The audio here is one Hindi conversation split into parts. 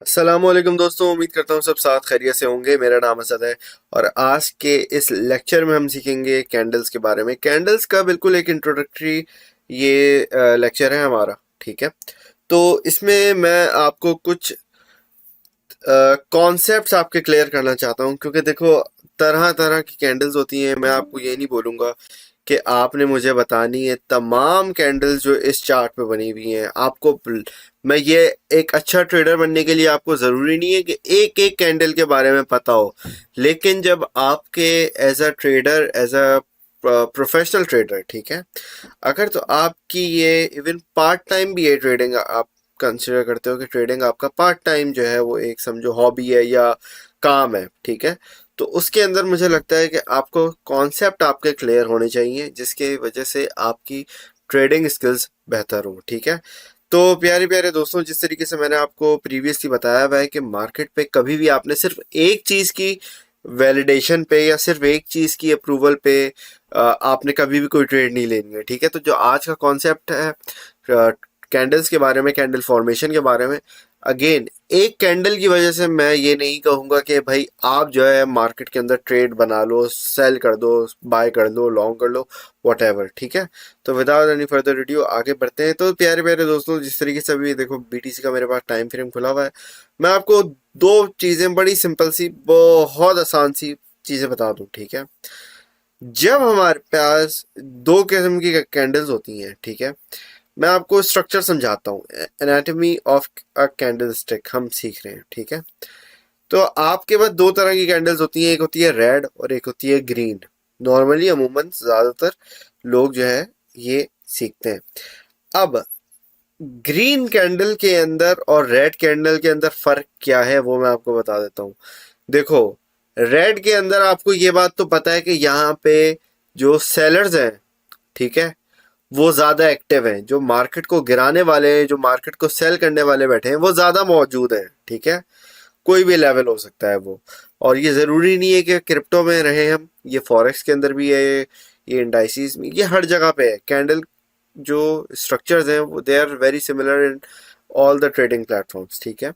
अस्सलामुअलैकुम दोस्तों, उम्मीद करता हूँ सब साथ खैरियत से होंगे। मेरा नाम असद है और आज के इस लेक्चर में हम सीखेंगे कैंडल्स के बारे में। कैंडल्स का बिल्कुल एक इंट्रोडक्टरी ये लेक्चर है हमारा, ठीक है। तो इसमें मैं आपको कुछ कॉन्सेप्ट्स आपके क्लियर करना चाहता हूँ, क्योंकि देखो तरह तरह की कैंडल्स होती हैं। मैं आपको ये नहीं बोलूँगा कि आपने मुझे बतानी है तमाम कैंडल्स जो इस चार्ट पे बनी हुई हैं। मैं ये एक अच्छा ट्रेडर बनने के लिए आपको ज़रूरी नहीं है कि एक एक कैंडल के बारे में पता हो, लेकिन जब आपके as a trader, as a professional trader, ठीक है, अगर तो आपकी ये इवन पार्ट टाइम भी है ट्रेडिंग, आप कंसिडर करते हो कि ट्रेडिंग आपका पार्ट टाइम जो है वो एक समझो हॉबी है या काम है, ठीक है, तो उसके अंदर मुझे लगता है कि आपको कॉन्सेप्ट आपके क्लियर होने चाहिए जिसके वजह से आपकी ट्रेडिंग स्किल्स बेहतर हो, ठीक है। तो प्यारे प्यारे दोस्तों, जिस तरीके से मैंने आपको प्रीवियसली बताया हुआ है कि मार्केट पे कभी भी आपने सिर्फ एक चीज़ की वैलिडेशन पे या सिर्फ एक चीज़ की अप्रूवल पे आपने कभी भी कोई ट्रेड नहीं लेनी है, ठीक है। तो जो आज का कॉन्सेप्ट है कैंडल्स के बारे में, कैंडल फॉर्मेशन के बारे में, अगेन एक कैंडल की वजह से मैं ये नहीं कहूँगा कि भाई आप जो है मार्केट के अंदर ट्रेड बना लो, सेल कर दो, बाय कर लो, लॉन्ग कर लो, वॉट, ठीक है। तो विदाउट एनी फर्दर वीडियो आगे बढ़ते हैं। तो प्यारे प्यारे दोस्तों, जिस तरीके से अभी देखो बीटीसी का मेरे पास टाइम फ्रेम खुला हुआ है, मैं आपको दो चीज़ें बड़ी सिंपल सी, बहुत आसान सी चीज़ें बता दूं, ठीक है। जब हमारे पास दो किस्म की कैंडल्स होती हैं, ठीक है, मैं आपको स्ट्रक्चर समझाता हूँ। Anatomy of a candle stick हम सीख रहे हैं, ठीक है। तो आपके पास दो तरह की कैंडल्स होती हैं, एक होती है रेड और एक होती है ग्रीन। नॉर्मली अमूमन ज़्यादातर लोग जो है ये सीखते हैं। अब ग्रीन कैंडल के अंदर और रेड कैंडल के अंदर फ़र्क क्या है वो मैं आपको बता देता हूँ। देखो, रेड के अंदर आपको ये बात तो पता है कि यहाँ पे जो सेलर्स हैं, ठीक है, वो ज़्यादा एक्टिव हैं। जो मार्केट को गिराने वाले, जो मार्केट को सेल करने वाले बैठे हैं, वो ज़्यादा मौजूद हैं, ठीक है। कोई भी लेवल हो सकता है वो, और ये ज़रूरी नहीं है कि क्रिप्टो में रहे हम, ये फॉरेक्स के अंदर भी है, ये इंडाइसिस में, ये हर जगह पे है। कैंडल जो स्ट्रक्चर्स हैं वो they are very similar in all the trading platforms, ठीक है।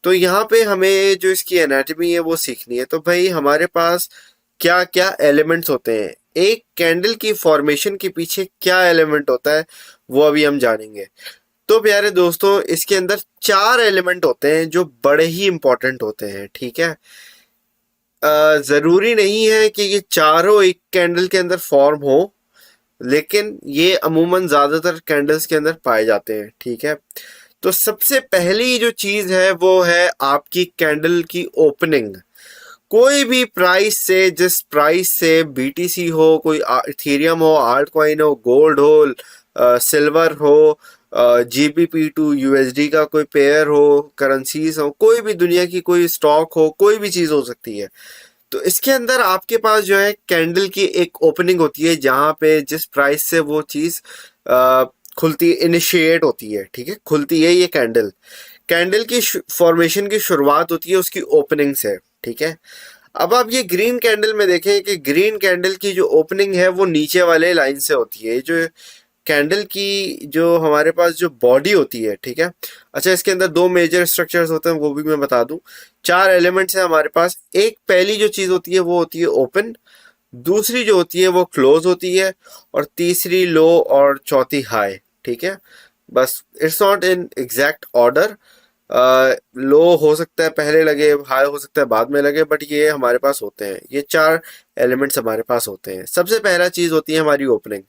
तो यहाँ पे हमें जो इसकी एनाटॉमी है वो सीखनी है। तो भाई हमारे पास क्या क्या एलिमेंट्स होते हैं, एक कैंडल की फॉर्मेशन के पीछे क्या एलिमेंट होता है, वो अभी हम जानेंगे। तो प्यारे दोस्तों, इसके अंदर चार एलिमेंट होते हैं जो बड़े ही इंपॉर्टेंट होते हैं, ठीक है। जरूरी नहीं है कि ये चारों एक कैंडल के अंदर फॉर्म हो, लेकिन ये अमूमन ज्यादातर कैंडल्स के अंदर पाए जाते हैं, ठीक है। तो सबसे पहली जो चीज है वो है आपकी कैंडल की ओपनिंग। कोई भी प्राइस से, जिस प्राइस से बीटीसी हो, कोई इथेरियम हो, आल्ट कॉइन हो, गोल्ड हो, सिल्वर हो, जीबीपी टू यूएसडी का कोई पेयर हो, करेंसीज हो, कोई भी दुनिया की कोई स्टॉक हो, कोई भी चीज हो सकती है। तो इसके अंदर आपके पास जो है कैंडल की एक ओपनिंग होती है, जहां पे जिस प्राइस से वो चीज खुलती, इनिशिएट होती है, ठीक है, खुलती है ये कैंडल। कैंडल की फॉर्मेशन की शुरुआत होती है उसकी ओपनिंग से, ठीक है। अब आप ये ग्रीन कैंडल में देखें कि ग्रीन कैंडल की जो ओपनिंग है वो नीचे वाले लाइन से होती है। जो कैंडल की जो हमारे पास जो बॉडी होती है, ठीक है। अच्छा, इसके अंदर दो मेजर स्ट्रक्चर्स होते हैं, वो भी मैं बता दूं। चार एलिमेंट्स हैं हमारे पास। एक पहली जो चीज होती है वो होती है ओपन, दूसरी जो होती है वो क्लोज होती है, और तीसरी लो, और चौथी हाई, ठीक है। बस it's not in exact order. लो हो सकता है पहले लगे, हाई हो सकता है बाद में लगे, बट ये हमारे पास होते हैं। ये चार एलिमेंट्स हमारे पास होते हैं। सबसे पहला चीज होती है हमारी ओपनिंग।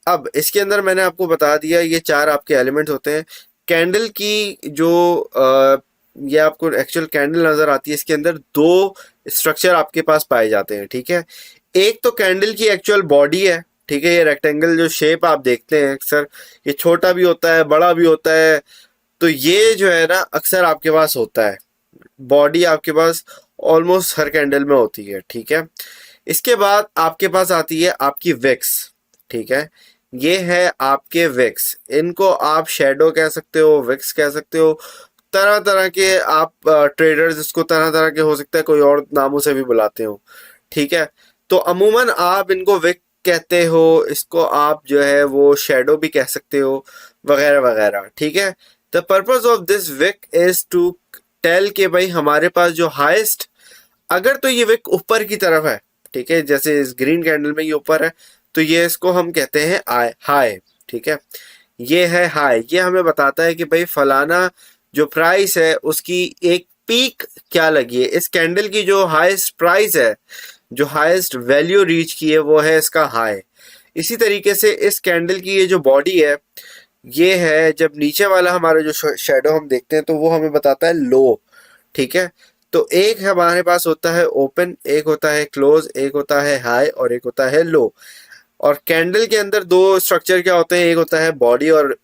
अब इसके अंदर मैंने आपको बता दिया ये चार आपके एलिमेंट्स होते हैं। कैंडल की जो ये आपको एक्चुअल कैंडल नजर आती है, इसके अंदर दो स्ट्रक्चर आपके पास पाए जाते हैं, ठीक है। एक तो कैंडल की एक्चुअल बॉडी है, ठीक है। ये रेक्टेंगल जो शेप आप देखते हैं अक्सर, ये छोटा भी होता है, बड़ा भी होता है। तो ये जो है ना अक्सर आपके पास होता है, बॉडी आपके पास ऑलमोस्ट हर कैंडल में होती है, ठीक है। इसके बाद आपके पास आती है आपकी विक्स, ठीक है। ये है आपके विक्स, इनको आप शेडो कह सकते हो, विक्स कह सकते हो, तरह तरह के आप ट्रेडर्स इसको तरह तरह के हो सकता है कोई और नामों से भी बुलाते हो, ठीक है। तो अमूमन आप इनको विक कहते हो, इसको आप जो है वो शेडो भी कह सकते हो, वगैरह वगैरह, ठीक है। The purpose of this wick is to tell के भाई हमारे पास जो हाईएस्ट, अगर तो ये विक ऊपर की तरफ है, ठीक है, जैसे इस ग्रीन कैंडल में ये ऊपर है, तो ये इसको हम कहते हैं हाई, ठीक है, ये है हाई। ये हमें बताता है कि भाई फलाना जो प्राइस है उसकी एक पीक क्या लगी है, इस कैंडल की जो हाईएस्ट प्राइस है, जो हाईएस्ट वैल्यू रीच की है, वो है इसका हाई। इसी तरीके से इस कैंडल की ये जो बॉडी है, ये है जब नीचे वाला हमारा जो शेडो हम देखते हैं तो वो हमें बताता है लो, ठीक है। तो एक हमारे पास होता है ओपन, एक होता है क्लोज, एक होता है हाई और एक होता है लो। और कैंडल के अंदर दो स्ट्रक्चर क्या होते हैं, एक होता है बॉडी और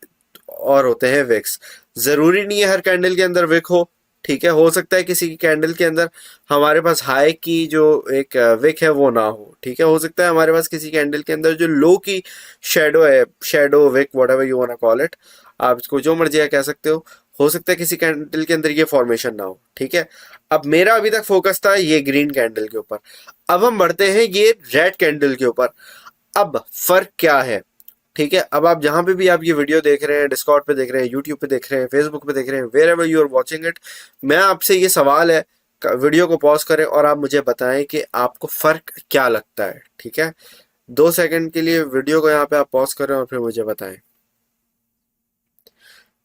होते हैं विक्स। जरूरी नहीं है हर कैंडल के अंदर विक हो, ठीक है, हो सकता है किसी की कैंडल के अंदर हमारे पास हाई की जो एक विक है वो ना हो, ठीक है, हो सकता है हमारे पास किसी कैंडल के अंदर जो लो की शेडो है, shadow wick whatever you want to call it, आप इसको जो मर्जी कह सकते हो सकता है किसी कैंडल के अंदर ये फॉर्मेशन ना हो, ठीक है। अब मेरा अभी तक फोकस था ये ग्रीन कैंडल के ऊपर, अब हम बढ़ते हैं ये रेड कैंडल के ऊपर। अब फर्क क्या है, ठीक है, अब आप जहां पे भी आप ये वीडियो देख रहे हैं, डिस्कॉर्ड पे देख रहे हैं, यूट्यूब पे देख रहे हैं, फेसबुक पे देख रहे हैं, wherever you are watching it, मैं आपसे ये सवाल है, वीडियो को पॉज करें और आप मुझे बताएं कि आपको फर्क क्या लगता है, ठीक है। 2 सेकंड के लिए वीडियो को यहाँ पे आप पॉज करें और फिर मुझे बताएं।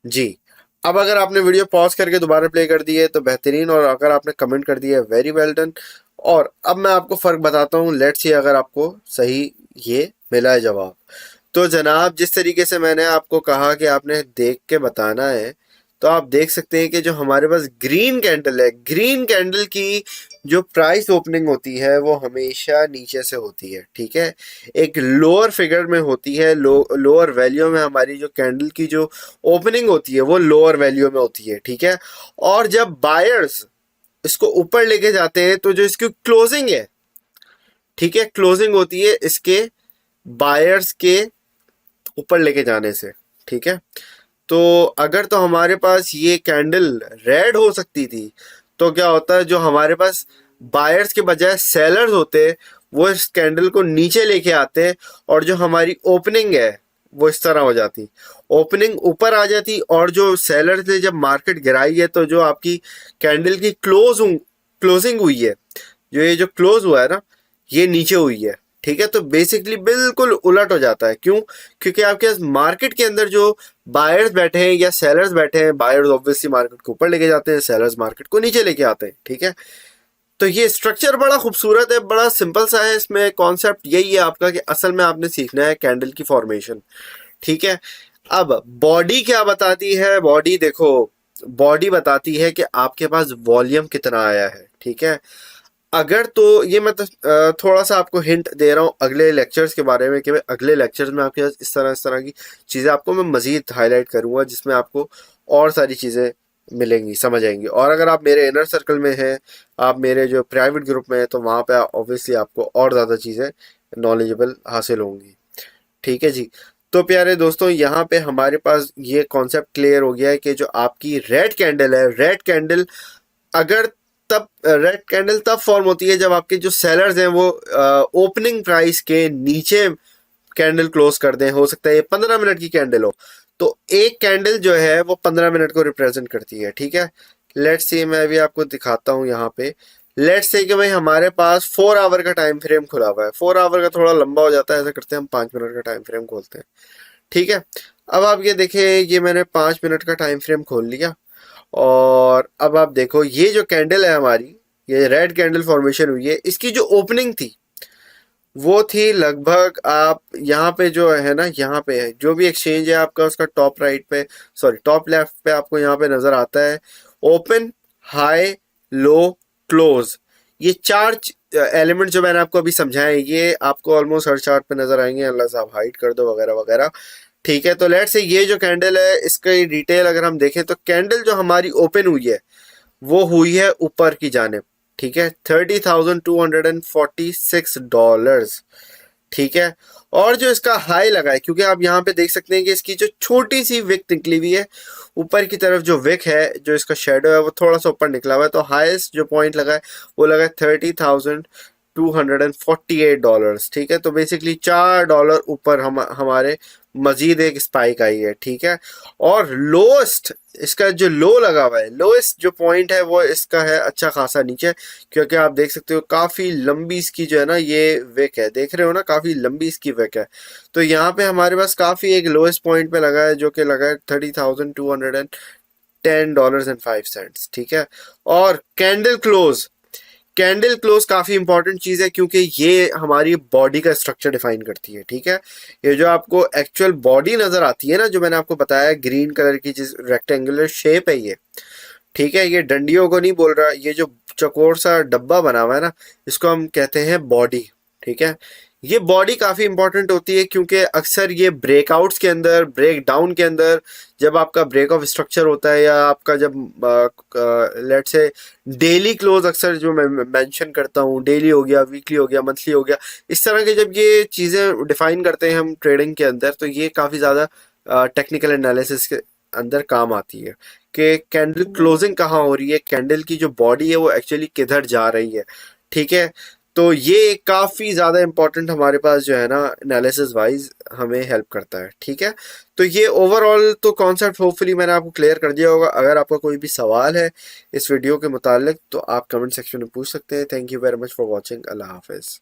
जी, अब अगर आपने वीडियो पॉज करके दोबारा प्ले कर दी है तो बेहतरीन, और अगर आपने कमेंट कर दिया है वेरी वेल डन। और अब मैं आपको फर्क बताता हूँ, लेट्स सी अगर आपको सही ये मिला है जवाब। तो जनाब, जिस तरीके से मैंने आपको कहा कि आपने देख के बताना है, तो आप देख सकते हैं कि जो हमारे पास ग्रीन कैंडल है, ग्रीन कैंडल की जो प्राइस ओपनिंग होती है वो हमेशा नीचे से होती है, ठीक है, एक लोअर फिगर में होती है, लोअर वैल्यू में हमारी जो कैंडल की जो ओपनिंग होती है वो लोअर वैल्यू में होती है, ठीक है। और जब बायर्स इसको ऊपर लेके जाते हैं तो जो इसकी क्लोजिंग है, ठीक है, क्लोजिंग होती है इसके बायर्स के ऊपर लेके जाने से, ठीक है। तो अगर तो हमारे पास ये कैंडल रेड हो सकती थी, तो क्या होता है, जो हमारे पास बायर्स के बजाय सेलर्स होते, वो इस कैंडल को नीचे लेके आते और जो हमारी ओपनिंग है वो इस तरह हो जाती, ओपनिंग ऊपर आ जाती, और जो सेलर ने जब मार्केट गिराई है तो जो आपकी कैंडल की क्लोजिंग हुई है, जो ये जो क्लोज हुआ है ना, ये नीचे हुई है, ठीक है। तो बेसिकली बिल्कुल उलट हो जाता है, क्यों? क्योंकि आपके पास मार्केट के अंदर जो बायर्स बैठे हैं या सेलर्स बैठे हैं, बायर्स ऑब्वियसली मार्केट को ऊपर लेके जाते हैं, सेलर्स मार्केट को नीचे लेके आते हैं, ठीक है। तो ये स्ट्रक्चर बड़ा खूबसूरत है, बड़ा सिंपल सा है, इसमें कॉन्सेप्ट यही है आपका कि असल में आपने सीखना है कैंडल की फॉर्मेशन, ठीक है। अब बॉडी क्या बताती है, बॉडी देखो, बॉडी बताती है कि आपके पास वॉल्यूम कितना आया है, ठीक है। अगर तो ये मैं थोड़ा सा आपको हिंट दे रहा हूँ अगले लेक्चर्स के बारे में, कि भाई अगले लेक्चर्स में आपके पास इस तरह की चीज़ें आपको मैं मज़ीद हाईलाइट करूँगा, जिसमें आपको और सारी चीज़ें मिलेंगी, समझ आएंगी। और अगर आप मेरे इनर सर्कल में हैं, आप मेरे जो प्राइवेट ग्रुप में हैं, तो वहाँ पे ऑब्वियसली आपको और ज़्यादा चीज़ें नॉलेजेबल हासिल होंगी, ठीक है जी। तो प्यारे दोस्तों, यहाँ पे हमारे पास ये कॉन्सेप्ट क्लियर हो गया है कि जो आपकी रेड कैंडल है, रेड कैंडल अगर तब रेड कैंडल तब फॉर्म होती है जब आपके जो सेलर्स हैं वो ओपनिंग प्राइस के नीचे कैंडल क्लोज कर दें। हो सकता है ये 15 मिनट की कैंडल हो, तो एक कैंडल जो है वो 15 मिनट को रिप्रेजेंट करती है, ठीक है। लेट्स से मैं अभी आपको दिखाता हूँ यहाँ पे, लेट्स से कि भाई हमारे पास 4 आवर का टाइम फ्रेम खुला हुआ है, 4 आवर का थोड़ा लंबा हो जाता है, ऐसा करते हैं हम 5 मिनट का टाइम फ्रेम खोलते हैं, ठीक है। अब आप ये देखें, ये मैंने 5 मिनट का टाइम फ्रेम खोल लिया, और अब आप देखो ये जो कैंडल है हमारी, ये रेड कैंडल फॉर्मेशन हुई है, इसकी जो ओपनिंग थी वो थी लगभग, आप यहाँ पे जो है ना, यहाँ पे है जो भी एक्सचेंज है आपका, उसका टॉप राइट पे, सॉरी टॉप लेफ्ट पे आपको यहाँ पे नजर आता है ओपन, हाई, लो, क्लोज। ये 4 एलिमेंट जो मैंने आपको अभी समझाए, ये आपको ऑलमोस्ट हर चार्ट पे नजर आएंगे, अल्लाह साहब हाइड कर दो वगैरह वगैरह, ठीक है। तो लेट्स से ये जो कैंडल है, इसका डिटेल अगर हम देखें तो कैंडल जो हमारी ओपन हुई है वो हुई है ऊपर की जानिब, ठीक है, $30,246, ठीक है। और जो इसका हाई लगा है, क्योंकि आप यहाँ पे देख सकते हैं कि इसकी जो छोटी सी विक निकली हुई है ऊपर की तरफ, जो विक है, जो इसका शेडो है वो थोड़ा सा ऊपर निकला हुआ है, तो हाईएस्ट जो पॉइंट लगा है वो लगा है $30,248, ठीक है। तो बेसिकली $4 ऊपर हमारे मजीद एक स्पाइक आई है, ठीक है। और लोएस्ट इसका जो लो लगा हुआ है, लोएस्ट जो पॉइंट है वो इसका है अच्छा खासा नीचे, क्योंकि आप देख सकते हो काफी लंबी इसकी जो है ना ये विक है, देख रहे हो ना, काफी लंबी इसकी विक है। तो यहाँ पे हमारे पास काफी एक लोएस्ट पॉइंट पे लगा है, जो कि लगा है $30,210.05, ठीक है। और कैंडल क्लोज काफी इंपॉर्टेंट चीज है, क्योंकि ये हमारी बॉडी का स्ट्रक्चर डिफाइन करती है, ठीक है। ये जो आपको एक्चुअल बॉडी नजर आती है ना, जो मैंने आपको बताया ग्रीन कलर की जिस रेक्टेंगुलर शेप है ये, ठीक है, ये डंडियों को नहीं बोल रहा, ये जो चौकोर सा डब्बा बना हुआ है ना, इसको हम कहते हैं बॉडी, ठीक है। ये बॉडी काफी इंपॉर्टेंट होती है, क्योंकि अक्सर ये ब्रेकआउट्स के अंदर, ब्रेक डाउन के अंदर, जब आपका ब्रेक ऑफ स्ट्रक्चर होता है, या आपका जब लेट से डेली क्लोज, अक्सर जो मैं मेंशन करता हूँ, डेली हो गया, वीकली हो गया, मंथली हो गया, इस तरह के जब ये चीज़ें डिफाइन करते हैं हम ट्रेडिंग के अंदर, तो ये काफ़ी ज़्यादा टेक्निकल एनालिसिस के अंदर काम आती है कि कैंडल क्लोजिंग कहाँ हो रही है, कैंडल की जो बॉडी है वो एक्चुअली किधर जा रही है, ठीक है। तो ये काफ़ी ज़्यादा इंपॉर्टेंट हमारे पास जो है ना एनालिसिस वाइज हमें हेल्प करता है, ठीक है। तो ये ओवरऑल तो कॉन्सेप्ट होपफुली मैंने आपको क्लियर कर दिया होगा। अगर आपका कोई भी सवाल है इस वीडियो के मुतालिक तो आप कमेंट सेक्शन में पूछ सकते हैं। Thank you very much for watching. Allah हाफिज़।